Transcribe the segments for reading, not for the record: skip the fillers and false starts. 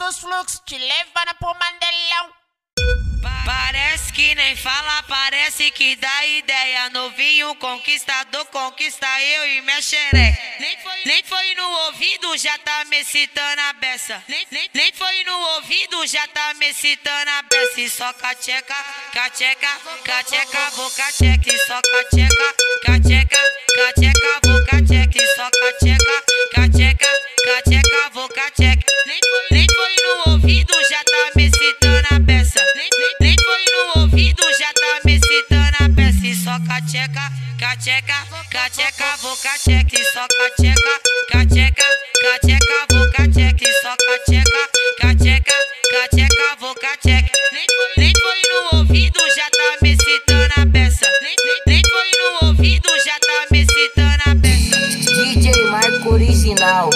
dos fluxos, te levando pro Mandelão. Parece que nem fala, parece que dá ideia. Novinho conquistador, conquista eu e minha xereca. Nem foi no ouvido, já tá me excitando a beça. Nem foi no ouvido, já tá me excitando a beça. E só cacheca, cacheca, cacheca, vou cacheca. E só cacheca, cacheca, cacheca, vou cacheca. E só cacheca, cacheca, cacheca, vou cacheca. Nem foi no ouvido, já tá me excitando a beça. Nem foi no ouvido, já tá me excitando a peça. E só cacheca, cacheca, cacheca, vou cacheca. E só cacheca, cacheca, cacheca, vou cacheca. E só cacheca, cacheca, cacheca, vou cacheca. Nem foi no ouvido, já tá me excitando a peça. Nem foi no ouvido, já tá me excitando a peça. DJ Marco Original,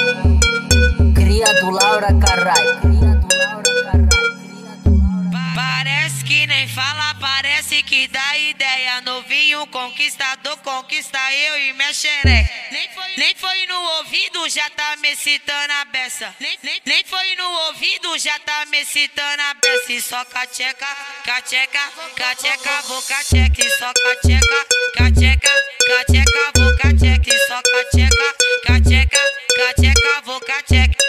cria do Laura Carrai. Parece que nem fala, parece que dá ideia. Novinho conquistador, conquista eu e minha xereca. Nem foi no ouvido, já tá me excitando a beça. Nem foi no ouvido, já tá me excitando a beça. E só cacheca, cacheca, cacheca, vou cacheca. E só cacheca, cacheca, cacheca, vou cacheca. E só cacheca, cacheca, cacheca, vou cacheca.